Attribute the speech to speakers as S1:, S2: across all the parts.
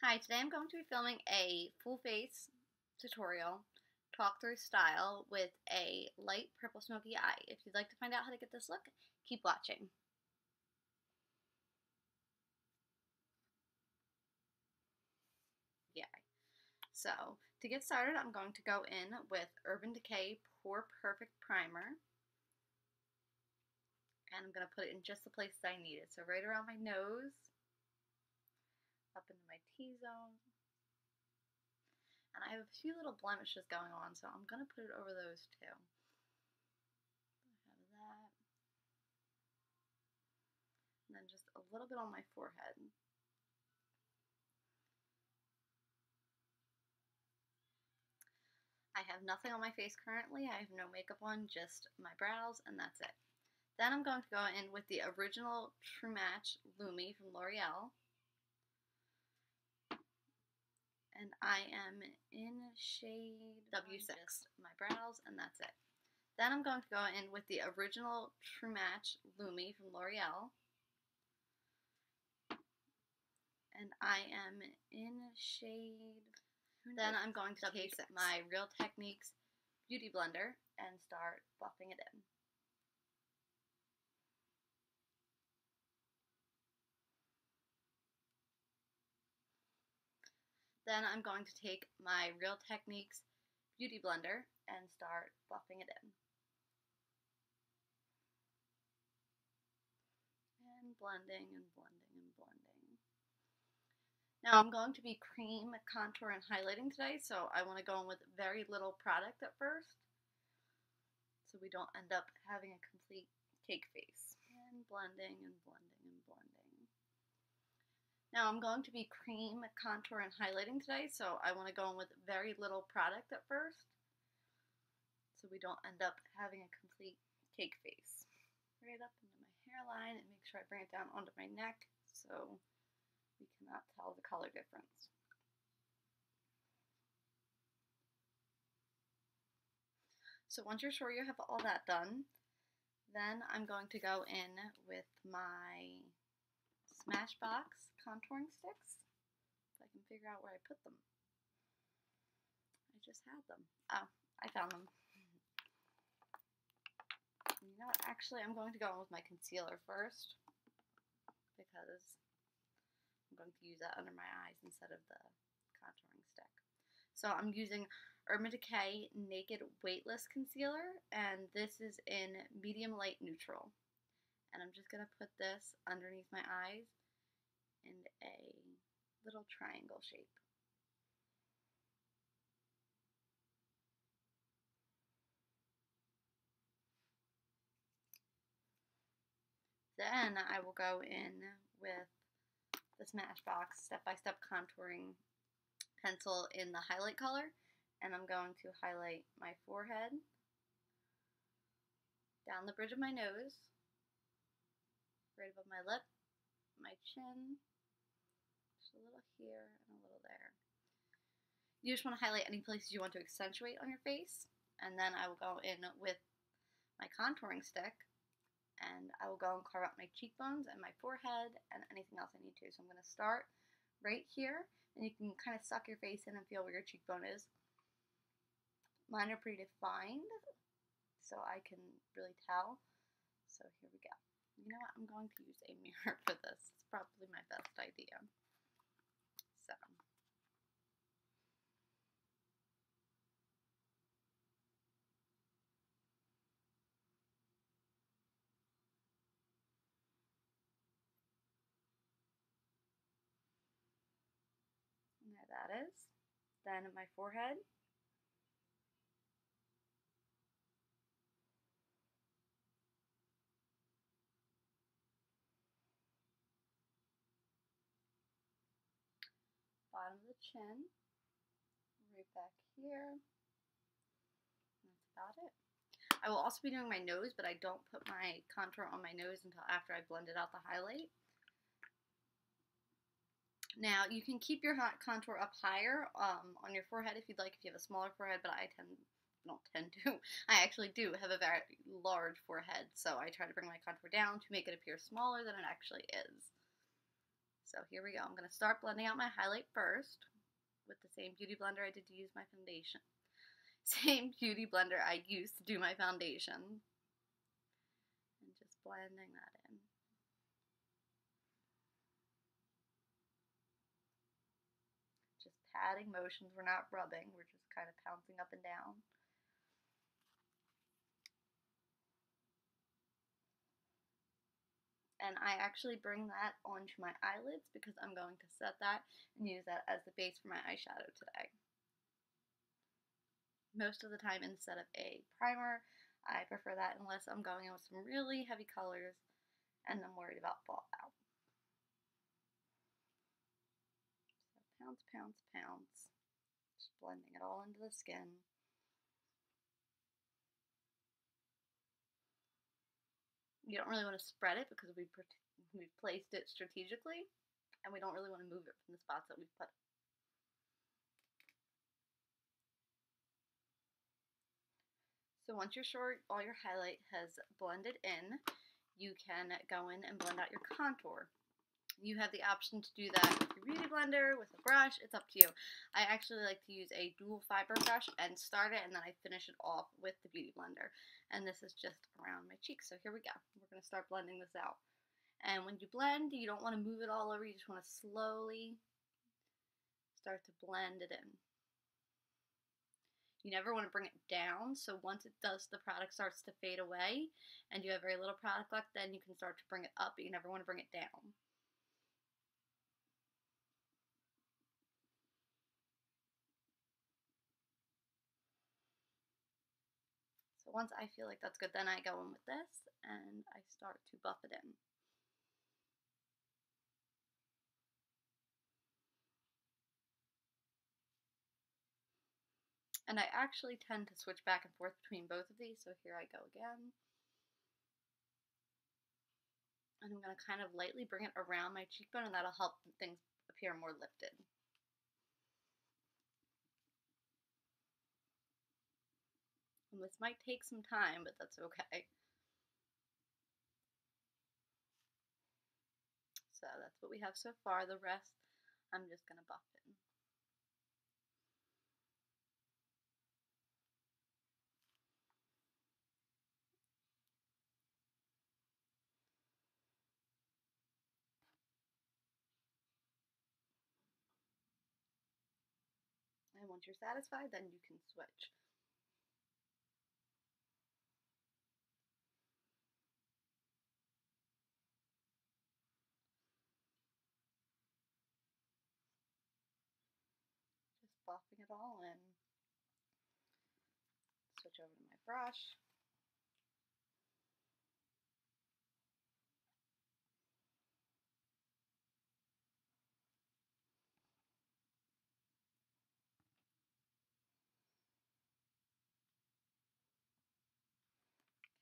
S1: Hi, today I'm going to be filming a full face tutorial, talk through style with a light purple smoky eye. If you'd like to find out how to get this look, keep watching. Yeah. So, to get started, I'm going to go in with Urban Decay Pore Perfect Primer. And I'm going to put it in just the places I need it. So right around my nose, up into my T-zone. And I have a few little blemishes going on, so I'm going to put it over those too. I have that. And then just a little bit on my forehead. I have nothing on my face currently. I have no makeup on, just my brows, and that's it. Then I'm going to go in with the original True Match Lumi from L'Oreal. And I am in shade W6. Just my brows, and that's it. Then I'm going to go in with the original True Match Lumi from L'Oreal. And I am in shade... Then I'm going to take my Real Techniques Beauty Blender and start buffing it in. Then I'm going to take my Real Techniques Beauty Blender and start buffing it in. And blending and blending and blending. Now I'm going to be cream, contour, and highlighting today, so I want to go in with very little product at first, so we don't end up having a complete cake face. And blending and blending and blending. Now I'm going to be cream, contour, and highlighting today, so I want to go in with very little product at first, so we don't end up having a complete cake face. Right up into my hairline and make sure I bring it down onto my neck so we cannot tell the color difference. So once you're sure you have all that done, then I'm going to go in with my Smashbox contouring sticks. If I can figure out where I put them. I just had them. Oh, I found them. You know what, actually I'm going to go in with my concealer first because I'm going to use that under my eyes instead of the contouring stick. So I'm using Urban Decay Naked Weightless Concealer, and this is in medium light neutral. And I'm just going to put this underneath my eyes in a little triangle shape. Then I will go in with the Smashbox Step-by-Step Contouring Pencil in the highlight color, and I'm going to highlight my forehead, down the bridge of my nose, right above my lip, my chin, just a little here and a little there. You just want to highlight any places you want to accentuate on your face, and then I will go in with my contouring stick, and I will go and carve out my cheekbones and my forehead and anything else I need to. So I'm going to start right here, and you can kind of suck your face in and feel where your cheekbone is. Mine are pretty defined, so I can really tell. So here we go. You know what? I'm going to use a mirror for this. It's probably my best idea. So. And there that is. Then my forehead. Bottom of the chin, right back here. That's about it. I will also be doing my nose, but I don't put my contour on my nose until after I blended out the highlight. Now, you can keep your contour up higher on your forehead if you'd like, if you have a smaller forehead, but I actually do have a very large forehead, so I try to bring my contour down to make it appear smaller than it actually is. So here we go. I'm going to start blending out my highlight first with the same beauty blender I did to use my foundation. Same beauty blender I used to do my foundation. And just blending that in. Just patting motions. We're not rubbing. We're just kind of pouncing up and down. And I actually bring that onto my eyelids because I'm going to set that and use that as the base for my eyeshadow today. Most of the time, instead of a primer, I prefer that unless I'm going in with some really heavy colors and I'm worried about fallout. So pounce, pounce, pounce. Just blending it all into the skin. You don't really want to spread it because we've placed it strategically, and we don't really want to move it from the spots that we've put it. So once you're sure all your highlight has blended in, you can go in and blend out your contour. You have the option to do that with your beauty blender, with a brush, it's up to you. I actually like to use a dual fiber brush and start it, and then I finish it off with the beauty blender. And this is just around my cheeks, so here we go. We're going to start blending this out. And when you blend, you don't want to move it all over, you just want to slowly start to blend it in. You never want to bring it down, so once the product starts to fade away, and you have very little product left, then you can start to bring it up, but you never want to bring it down. So once I feel like that's good, then I go in with this and I start to buff it in. And I actually tend to switch back and forth between both of these, so here I go again. And I'm going to kind of lightly bring it around my cheekbone, and that'll help things appear more lifted. And this might take some time, but that's okay. So that's what we have so far. The rest, I'm just going to buff in. And once you're satisfied, then you can switch. Just buffing it all in. Switch over to my brush.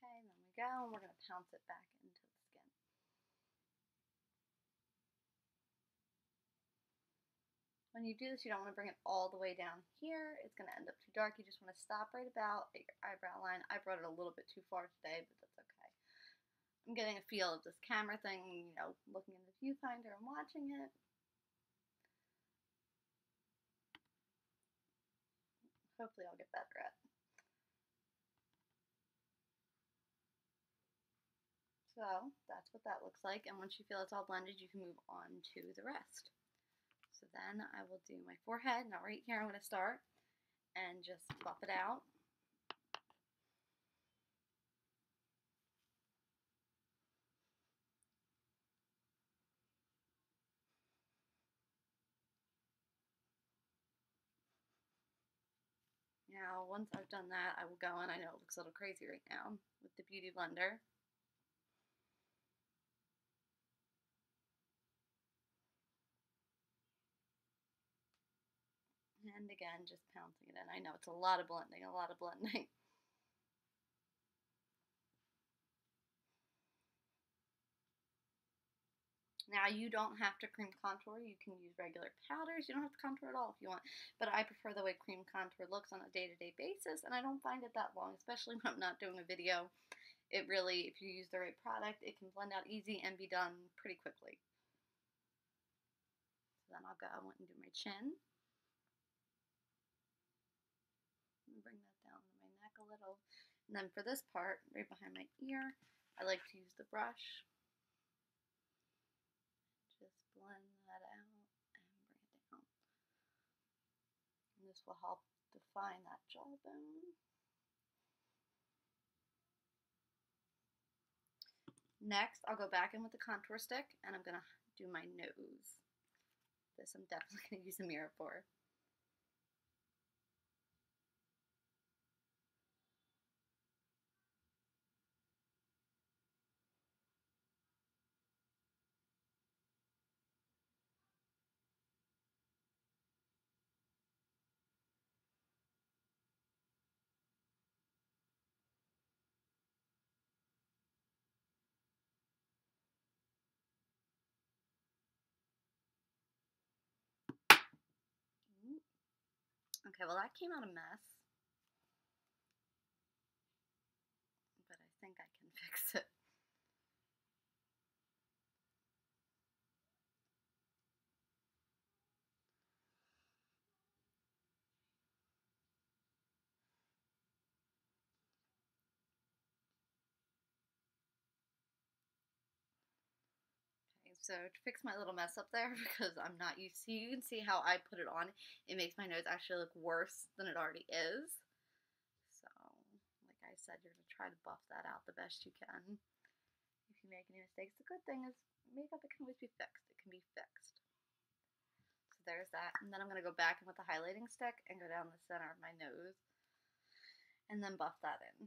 S1: Okay, and then we go, and we're going to pounce it back into the skin. When you do this, you don't want to bring it all the way down here. It's going to end up too dark. You just want to stop right about at your eyebrow line. I brought it a little bit too far today, but that's okay. I'm getting a feel of this camera thing, you know, looking in the viewfinder and watching it. Hopefully I'll get better at it. So that's what that looks like. And once you feel it's all blended, you can move on to the rest. So then I will do my forehead. Now right here I'm going to start and just buff it out. Now once I've done that, I will go in. I know it looks a little crazy right now with the Beauty Blender. And again, just pouncing it in. I know it's a lot of blending, a lot of blending. Now you don't have to cream contour. You can use regular powders. You don't have to contour at all if you want. But I prefer the way cream contour looks on a day-to-day basis, and I don't find it that long, especially when I'm not doing a video. It really, if you use the right product, it can blend out easy and be done pretty quickly. I'll go and do my chin. Bring that down to my neck a little. And then for this part, right behind my ear, I like to use the brush. Just blend that out and bring it down. And this will help define that jawbone. Next, I'll go back in with the contour stick and I'm going to do my nose. This I'm definitely going to use a mirror for. Okay, well that came out a mess, but I think I can fix it. So to fix my little mess up there, because I'm not used to, you can see how I put it on, it makes my nose actually look worse than it already is. So, like I said, you're going to try to buff that out the best you can. If you make any mistakes, the good thing is makeup, it can always be fixed. It can be fixed. So there's that. And then I'm going to go back in with the highlighting stick and go down the center of my nose and then buff that in.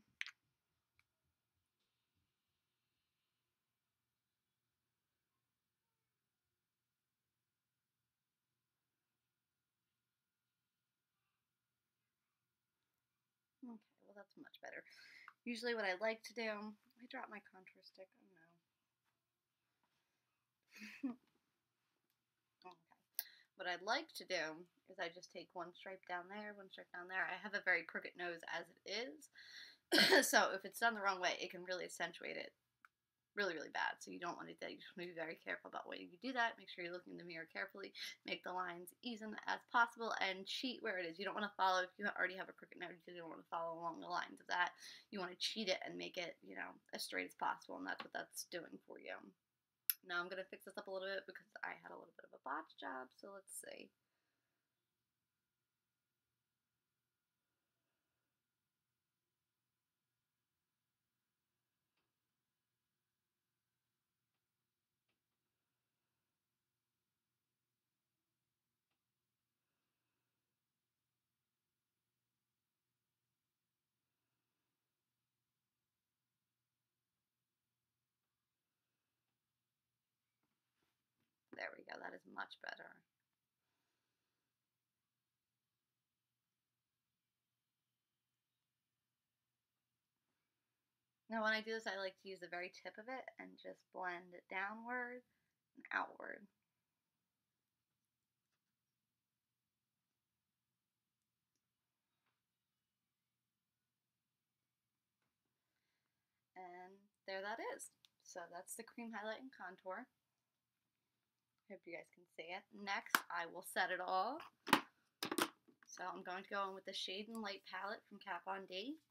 S1: Okay, well that's much better. Usually what I like to do, I dropped my contour stick, oh no. Okay. What I'd like to do is I just take one stripe down there, one stripe down there. I have a very crooked nose as it is, so if it's done the wrong way, it can really accentuate it really, really bad. So you don't want to do that. You just want to be very careful about when you do that. Make sure you're looking in the mirror carefully. Make the lines even as possible and cheat where it is. You don't want to follow, if you already have a crooked nose, you don't want to follow along the lines of that. You want to cheat it and make it, you know, as straight as possible, and that's what that's doing for you. Now I'm going to fix this up a little bit because I had a little bit of a botch job, so let's see. There we go, that is much better. Now when I do this, I like to use the very tip of it and just blend it downward and outward. And there that is. So that's the cream highlight and contour. Hope you guys can see it. Next, I will set it all. So I'm going to go in with the Shade and Light palette from Kat Von D.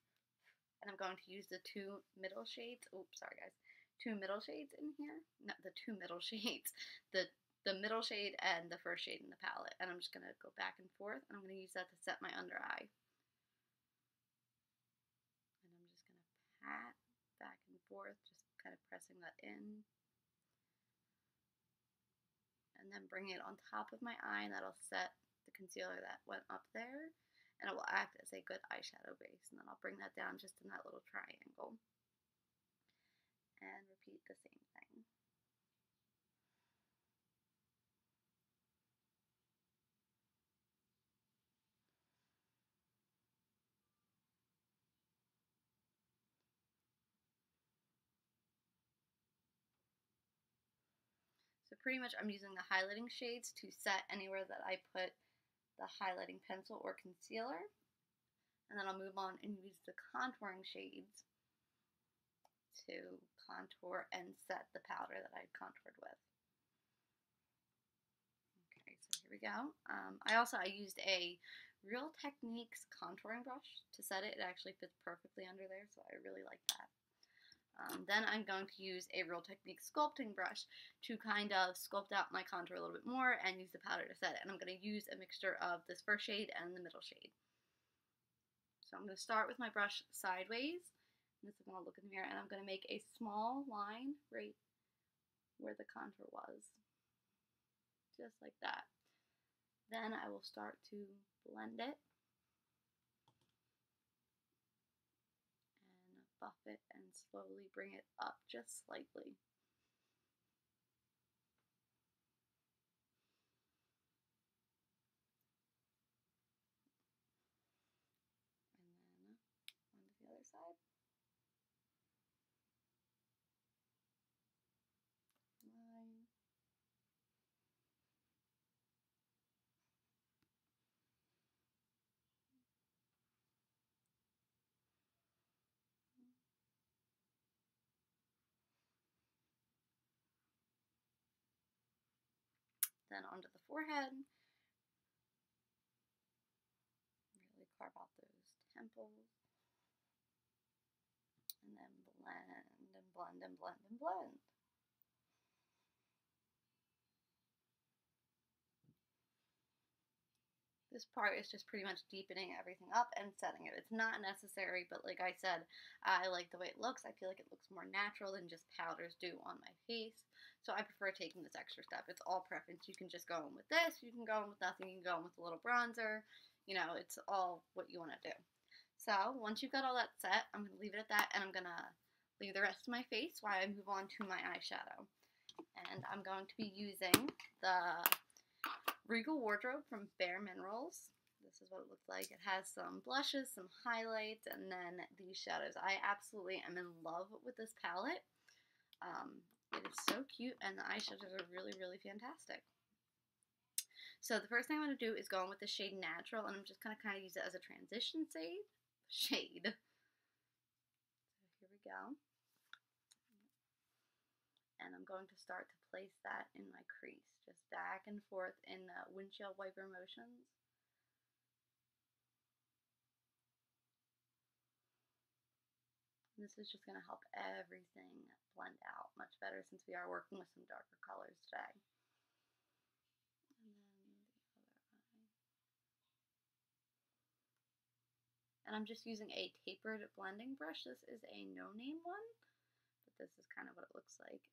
S1: And I'm going to use the two middle shades. Oops, sorry guys. Two middle shades in here. Not the two middle shades. The middle shade and the first shade in the palette. And I'm just going to go back and forth. And I'm going to use that to set my under eye. And I'm just going to pat back and forth, just kind of pressing that in. And then bring it on top of my eye, and that'll set the concealer that went up there, and it will act as a good eyeshadow base. And then I'll bring that down just in that little triangle and repeat the same thing. So pretty much I'm using the highlighting shades to set anywhere that I put the highlighting pencil or concealer. And then I'll move on and use the contouring shades to contour and set the powder that I contoured with. Okay, so here go. I used a Real Techniques contouring brush to set it. It actually fits perfectly under there, so I really like that. Then I'm going to use a Real Techniques sculpting brush to kind of sculpt out my contour a little bit more and use the powder to set it. And I'm going to use a mixture of this first shade and the middle shade. So I'm going to start with my brush sideways. And this is when I'll look in the mirror, and I'm going to make a small line right where the contour was. Just like that. Then I will start to blend it and buff it and slowly bring it up just slightly. And then on to the other side. Line. Then onto the forehead. Really carve out those temples. And then blend and blend and blend and blend. This part is just pretty much deepening everything up and setting it. It's not necessary, but like I said, I like the way it looks. I feel like it looks more natural than just powders do on my face. So I prefer taking this extra step. It's all preference. You can just go in with this. You can go in with nothing. You can go in with a little bronzer. You know, it's all what you want to do. So once you've got all that set, I'm going to leave it at that, and I'm going to leave the rest of my face while I move on to my eyeshadow. And I'm going to be using the Regal Wardrobe from Bare Minerals. This is what it looks like. It has some blushes, some highlights, and then these shadows. I absolutely am in love with this palette. It is so cute, and the eyeshadows are really, really fantastic. So the first thing I'm going to do is go in with the shade Natural, and I'm just going to kind of use it as a transition shade. So here we go. And I'm going to start to place that in my crease, just back and forth in windshield wiper motions. And this is just going to help everything blend out much better since we are working with some darker colors today. And then the other eye. And I'm just using a tapered blending brush. This is a no-name one, but this is kind of what it looks like.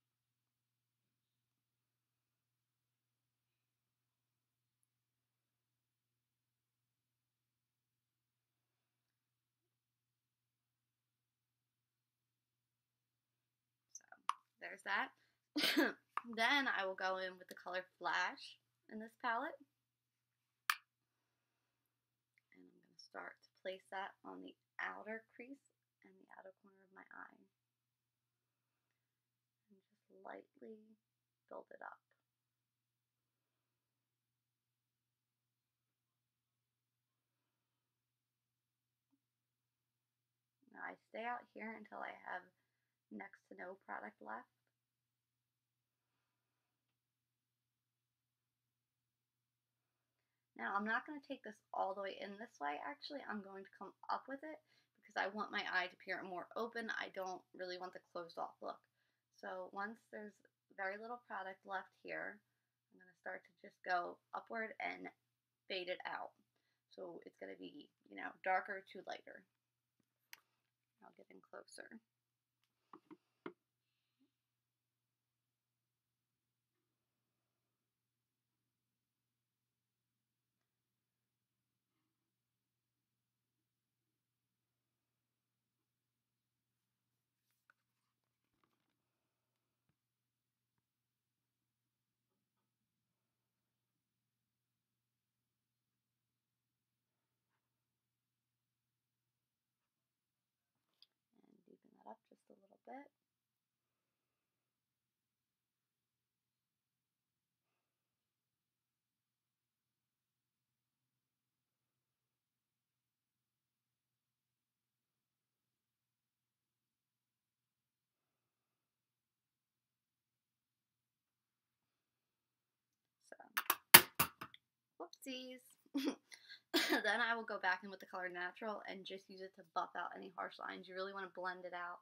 S1: There's that. Then I will go in with the color Flash in this palette. And I'm going to start to place that on the outer crease and the outer corner of my eye. And just lightly build it up. Now I stay out here until I have next to no product left. Now I'm not going to take this all the way in this way. Actually, I'm going to come up with it because I want my eye to appear more open. I don't really want the closed off look. So once there's very little product left here, I'm going to start to just go upward and fade it out. So it's going to be, you know, darker to lighter. I'll get in closer. And deepen that up just a little bit. So oopsies. Then I will go back in with the color natural and just use it to buff out any harsh lines. You really want to blend it out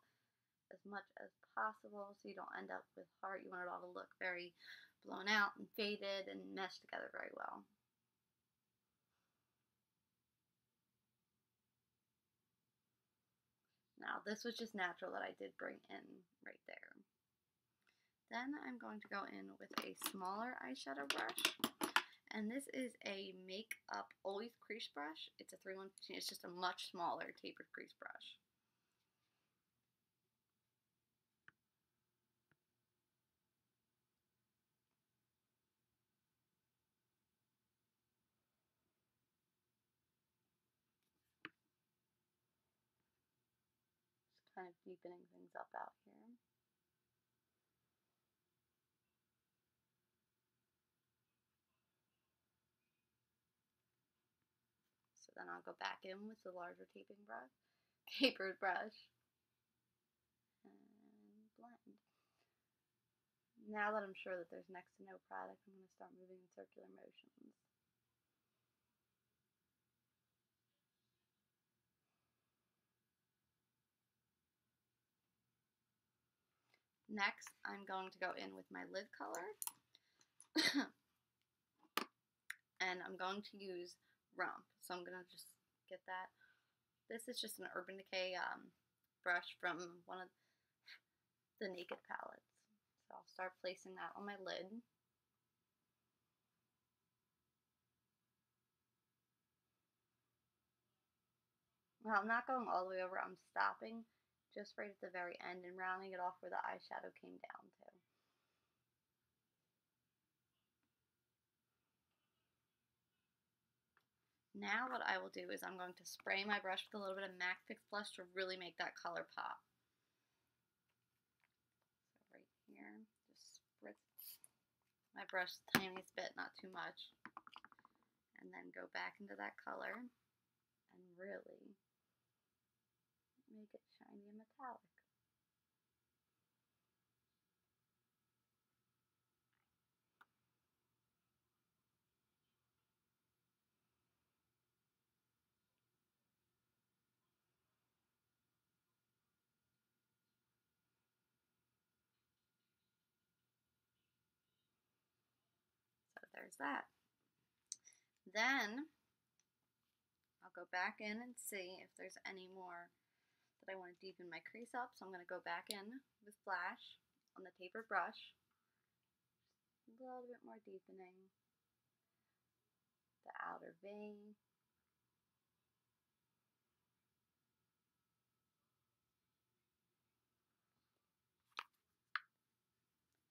S1: as much as possible so you don't end up with heart. You want it all to look very blown out and faded and meshed together very well. Now this was just natural that I did bring in right there. Then I'm going to go in with a smaller eyeshadow brush. And this is a Makeup Always crease brush. It's a 3-in-1. It's just a much smaller tapered crease brush. Just kind of deepening things up out here. So then I'll go back in with the larger tapered brush, and blend. Now that I'm sure that there's next to no product, I'm going to start moving in circular motions. Next, I'm going to go in with my lid color, and I'm going to use Rump. So I'm going to just get that. This is just an Urban Decay brush from one of the Naked palettes. So I'll start placing that on my lid. Now I'm not going all the way over, I'm stopping just right at the very end and rounding it off where the eyeshadow came down to. Now what I will do is I'm going to spray my brush with a little bit of MAC Fix Blush to really make that color pop. So right here, just spritz my brush the tiniest bit, not too much. And then go back into that color and really make it shiny and metallic. So there's that. Then I'll go back in and see if there's any more that I want to deepen my crease up. So I'm going to go back in with Flash on the tapered brush. A little bit more deepening the outer V.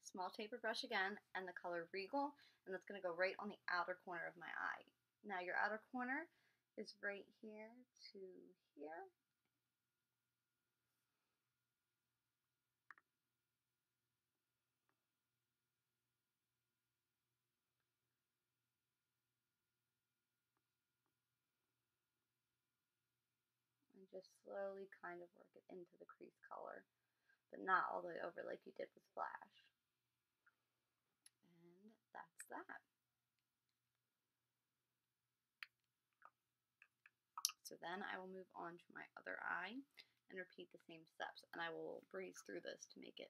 S1: Small tapered brush again, and the color Regal, and that's going to go right on the outer corner of my eye. Now your outer corner is right here to here. And just slowly kind of work it into the crease color, but not all the way over like you did with Flash. And that's that. So then I will move on to my other eye and repeat the same steps, and I will breeze through this to make it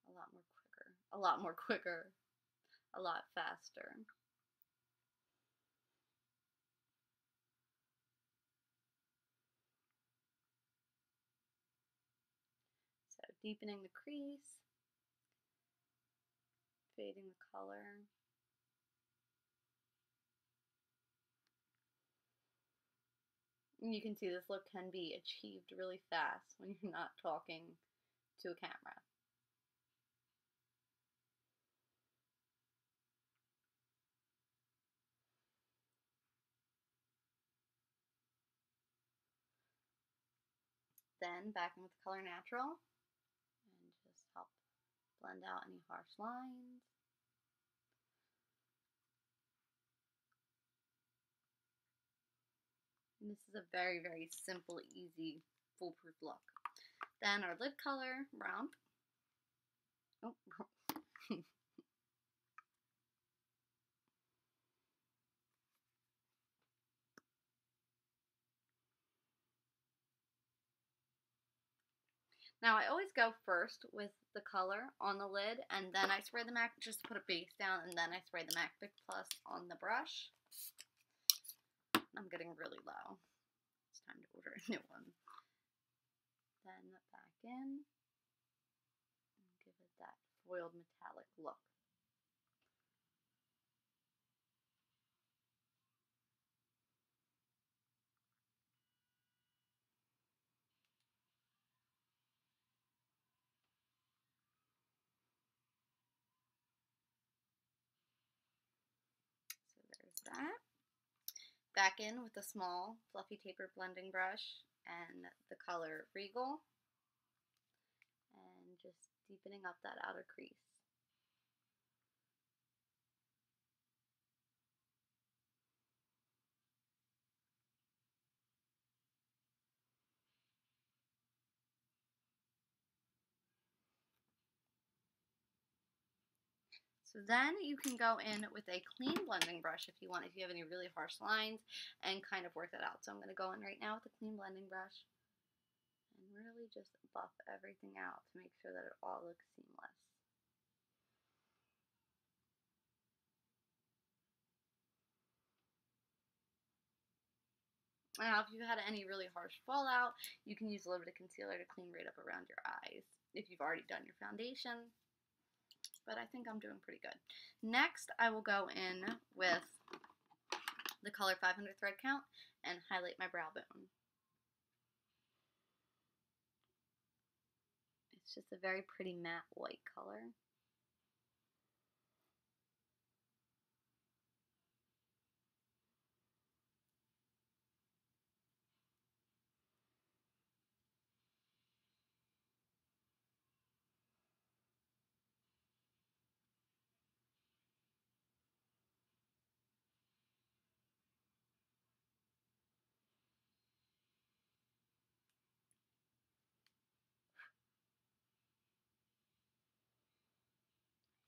S1: a lot more quicker, a lot faster. So deepening the crease, fading the color. And you can see this look can be achieved really fast when you're not talking to a camera. Then back in with the color Natural and just help blend out any harsh lines. And this is a very, very simple, easy, foolproof look. Then our lid color, Rump. Oh. Now I always go first with the color on the lid, and then I spray the MAC just to put a base down, and then I spray the MAC Fix Plus on the brush. I'm getting really low. It's time to order a new one. Then back in and give it that foiled metallic look. So there's that. Back in with the small fluffy tapered blending brush and the color Regal, and just deepening up that outer crease. So then you can go in with a clean blending brush if you want, if you have any really harsh lines, and kind of work that out. So I'm going to go in right now with a clean blending brush and really just buff everything out to make sure that it all looks seamless. Now, if you've had any really harsh fallout, you can use a little bit of concealer to clean right up around your eyes if you've already done your foundation. But I think I'm doing pretty good. Next, I will go in with the color 500 Thread Count and highlight my brow bone. It's just a very pretty matte white color.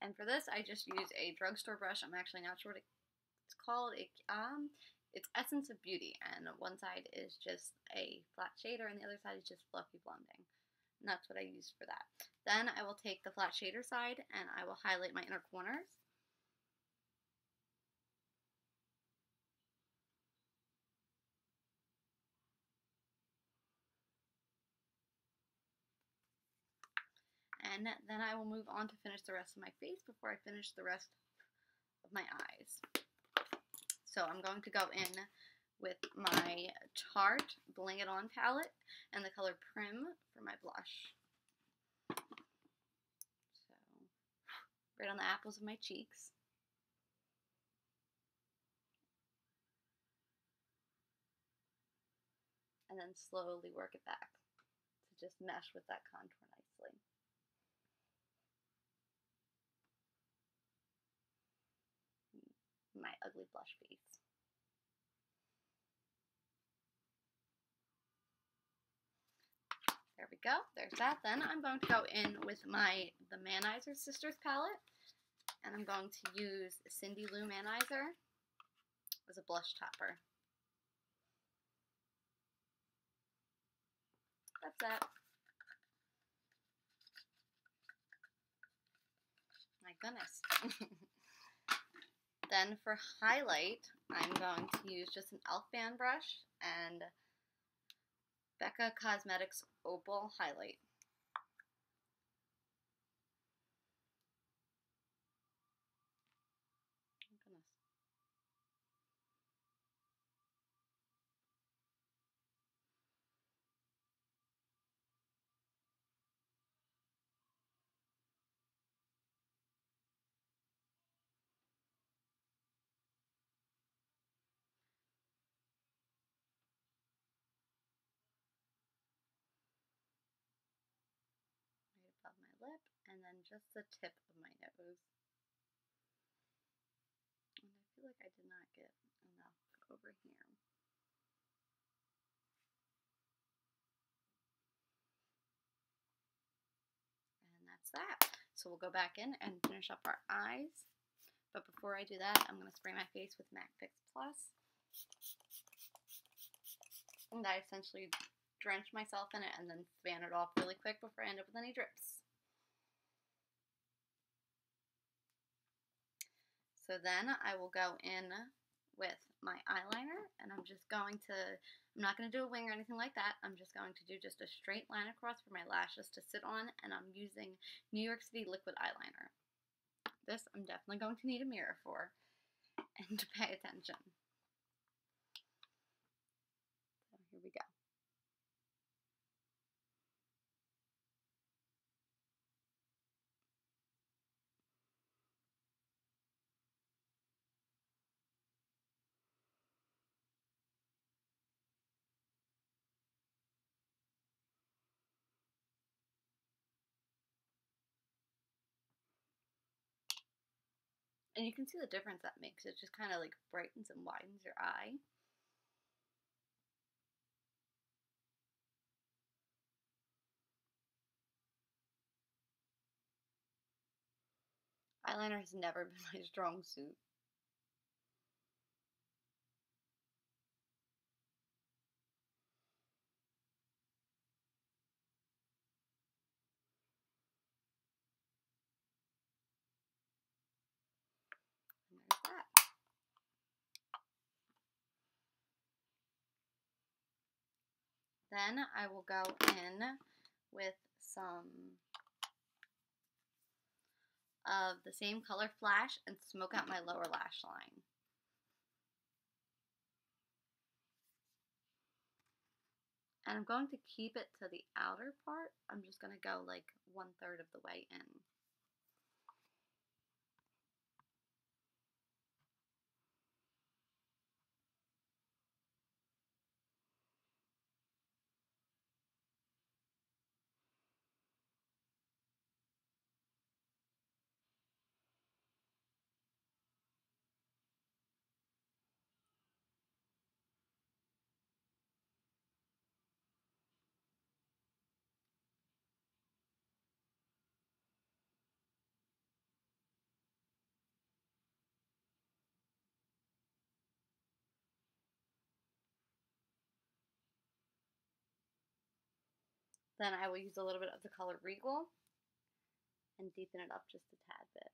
S1: And for this, I just use a drugstore brush. I'm actually not sure what it's called. It's Essence of Beauty, and one side is just a flat shader, and the other side is just fluffy blending. And that's what I use for that. Then I will take the flat shader side, and I will highlight my inner corners. And then I will move on to finish the rest of my face before I finish the rest of my eyes. So I'm going to go in with my Tarte Bling It On palette and the color Prim for my blush. So right on the apples of my cheeks. And then slowly work it back to just mesh with that contour nicely. My ugly blush face. There we go. There's that. Then I'm going to go in with the Manizer Sisters palette, and I'm going to use Cindy Lou Manizer as a blush topper. That's that. My goodness. Then for highlight, I'm going to use just an e.l.f. fan brush and Becca Cosmetics Opal Highlight. Oh, goodness. Right above my lip, and then just the tip of my nose. And I feel like I did not get enough over here. And that's that. So we'll go back in and finish up our eyes. But before I do that, I'm going to spray my face with MAC Fix Plus. And I essentially drench myself in it and then fan it off really quick before I end up with any drips. So then I will go in with my eyeliner, and I'm not going to do a wing or anything like that. I'm just going to do just a straight line across for my lashes to sit on, and I'm using New York City liquid eyeliner. This I'm definitely going to need a mirror for and to pay attention. So here we go. And you can see the difference that makes. It just kind of like brightens and widens your eye. Eyeliner has never been my strong suit. And there's that. Then I will go in with some of the same color Flash and smoke out my lower lash line. And I'm going to keep it to the outer part. I'm just going to go like 1/3 of the way in. Then I will use a little bit of the color Regal and deepen it up just a tad bit.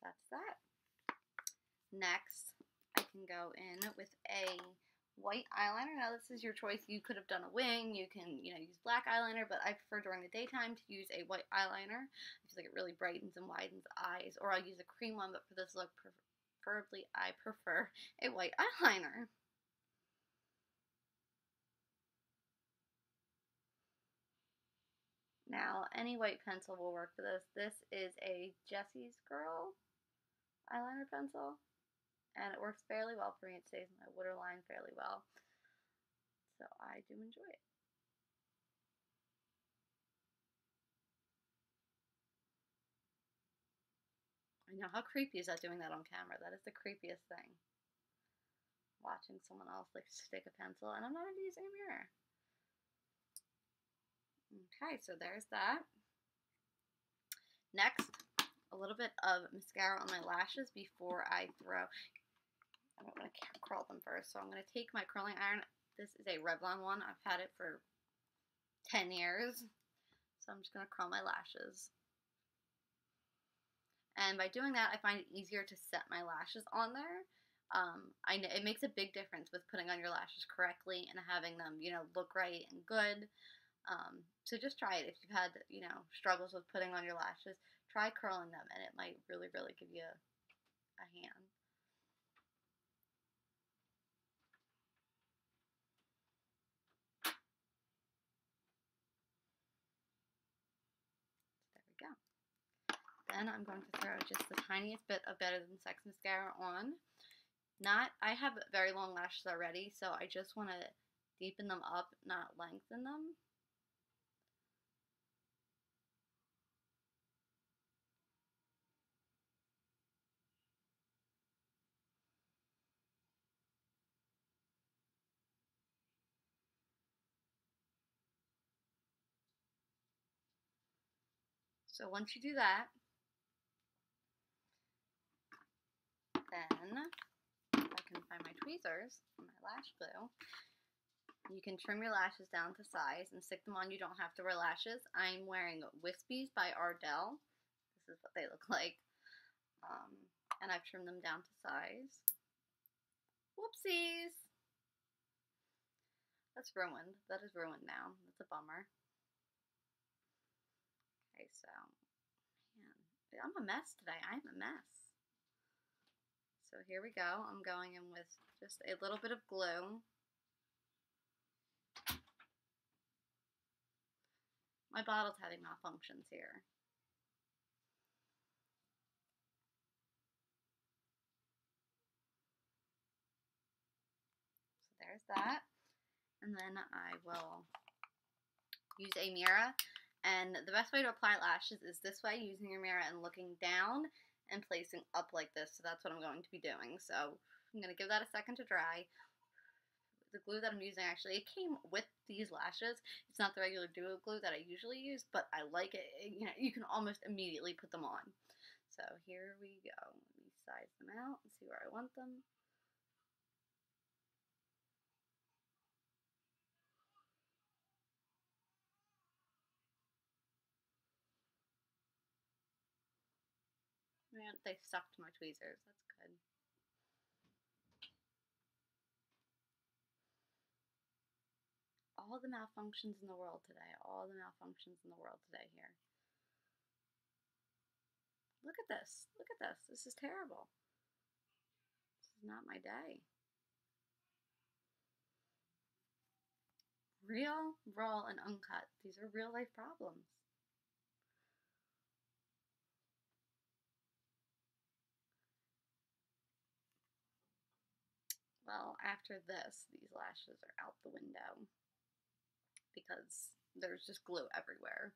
S1: That's that. Next, I can go in with a white eyeliner. Now this is your choice. You could have done a wing. You can, use black eyeliner, but I prefer during the daytime to use a white eyeliner. I feel like it really brightens and widens eyes. Or I'll use a cream one, but for this look, preferably I prefer a white eyeliner. Now, any white pencil will work for this. This is a Jessie's Girl eyeliner pencil, and it works fairly well for me. It stays in my waterline fairly well, so I do enjoy it. I know, how creepy is that doing that on camera? That is the creepiest thing. Watching someone else like stick a pencil, and I'm not even using a mirror. Okay, so there's that. Next, a little bit of mascara on my lashes before I throw. I don't want to curl them first, so I'm going to take my curling iron. This is a Revlon one. I've had it for 10 years, so I'm just going to curl my lashes. And by doing that, I find it easier to set my lashes on there. I know it makes a big difference with putting on your lashes correctly and having them, look right and good. So just try it. If you've had, struggles with putting on your lashes, try curling them, and it might really, really give you a hand. There we go. Then I'm going to throw just the tiniest bit of Better Than Sex mascara on. I have very long lashes already, so I just want to deepen them up, not lengthen them. So once you do that, then if I can find my tweezers and my lash glue, you can trim your lashes down to size and stick them on. You don't have to wear lashes. I'm wearing Wispies by Ardell. This is what they look like. And I've trimmed them down to size. Whoopsies! That's ruined. That is ruined now. That's a bummer. Okay, so, man, I'm a mess today. I'm a mess. So here we go. I'm going in with just a little bit of glue. My bottle's having malfunctions here. So there's that. And then I will use a mirror. And the best way to apply lashes is this way, using your mirror and looking down and placing up like this. So that's what I'm going to be doing. So I'm going to give that a second to dry. The glue that I'm using, actually, it came with these lashes. It's not the regular duo glue that I usually use, but I like it. You know, you can almost immediately put them on. So here we go. Let me size them out and see where I want them. Man, they stuck to my tweezers. That's good. All the malfunctions in the world today. All the malfunctions in the world today here. Look at this. Look at this. This is terrible. This is not my day. Real, raw, and uncut. These are real life problems. Well, after this, these lashes are out the window because there's just glue everywhere.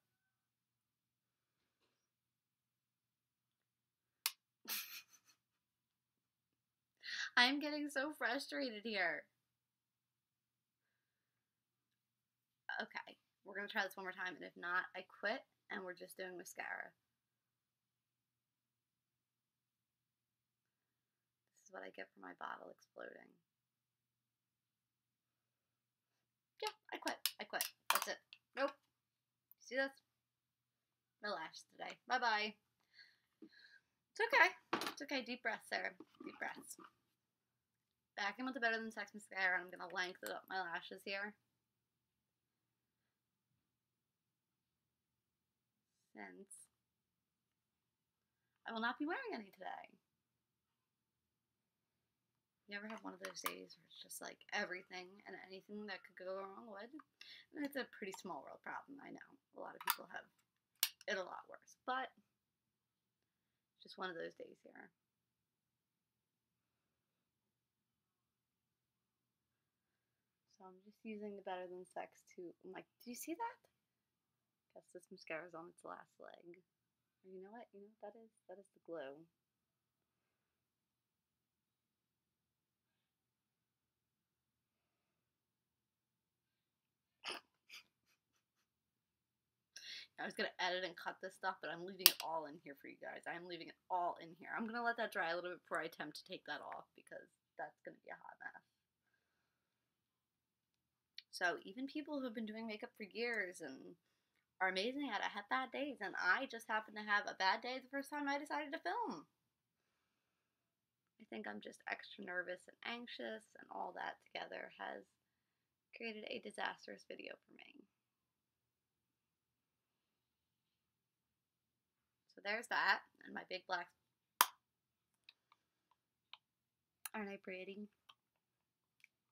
S1: I'm getting so frustrated here. Okay, we're going to try this one more time, and if not, I quit, and we're just doing mascara. This is what I get for my bottle exploding. Yeah, I quit. I quit. That's it. Nope. See this? No lashes today. Bye-bye. It's okay. It's okay. Deep breaths, Sarah. Deep breaths. Back in with the Better Than Sex mascara. I'm going to lengthen up my lashes here. Since I will not be wearing any today. You ever have one of those days where it's just like everything and anything that could go wrong would? And it's a pretty small world problem, I know. A lot of people have it a lot worse, but it's just one of those days here. So I'm just using the Better Than Sex to, I'm like, do you see that? Guess this mascara is on its last leg. Or you know what? You know what that is? That is the glue. I was going to edit and cut this stuff, but I'm leaving it all in here for you guys. I'm leaving it all in here. I'm going to let that dry a little bit before I attempt to take that off because that's going to be a hot mess. So even people who've been doing makeup for years and are amazing at it have bad days, and I just happened to have a bad day the first time I decided to film. I think I'm just extra nervous and anxious, and all that together has created a disastrous video for me. So there's that, and my big black. Aren't I pretty?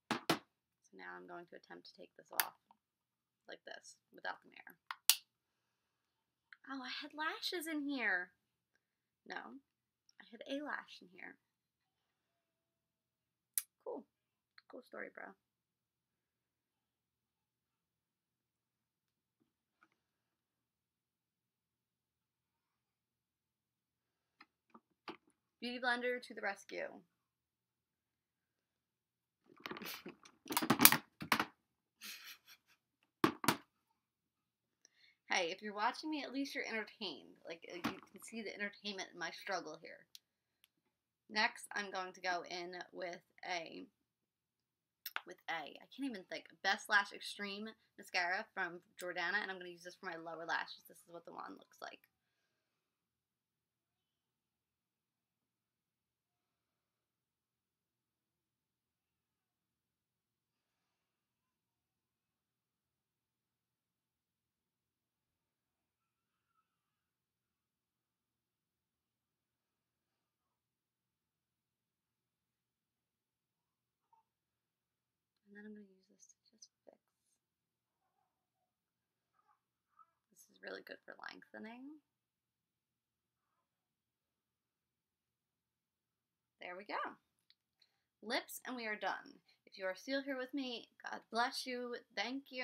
S1: So now I'm going to attempt to take this off like this without the mirror. Oh, I had lashes in here. No, I had a lash in here. Cool. Cool story, bro. Beauty blender to the rescue. Hey, hey, if you're watching me, at least you're entertained. Like, you can see the entertainment in my struggle here. Next, I'm going to go in with I can't even think, Best Lash Extreme Mascara from Jordana, and I'm going to use this for my lower lashes. This is what the wand looks like. And then I'm going to use this to just fix. This is really good for lengthening. There we go. Lips, and we are done. If you are still here with me, God bless you. Thank you.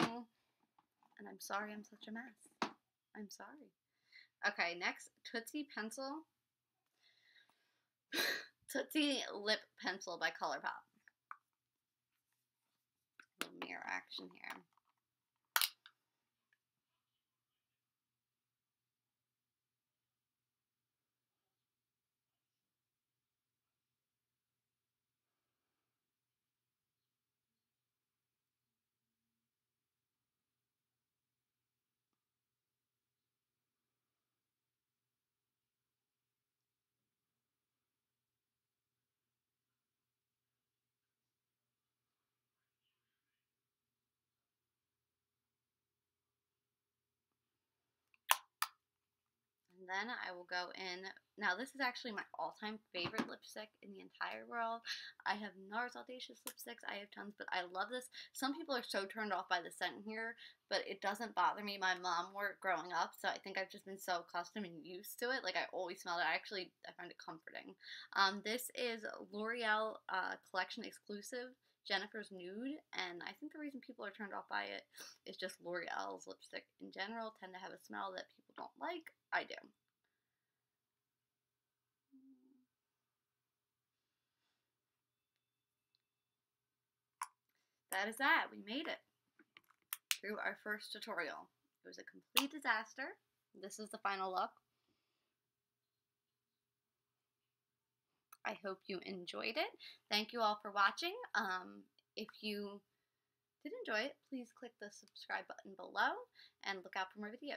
S1: And I'm sorry I'm such a mess. I'm sorry. Okay, next, Tootsie Pencil. Tootsie Lip Pencil by ColourPop. A little mirror action here. And then I will go in. Now, this is actually my all-time favorite lipstick in the entire world. I have NARS Audacious lipsticks. I have tons, but I love this. Some people are so turned off by the scent here, but it doesn't bother me. My mom wore it growing up, so I think I've just been so accustomed and used to it. Like, I always smell it. I find it comforting. This is L'Oreal Collection Exclusive Jennifer's Nude, and I think the reason people are turned off by it is just L'Oreal's lipstick in general tend to have a smell that people don't like. I do. That is that. We made it through our first tutorial. It was a complete disaster. This is the final look. I hope you enjoyed it. Thank you all for watching. If you did enjoy it, please click the subscribe button below and look out for more videos.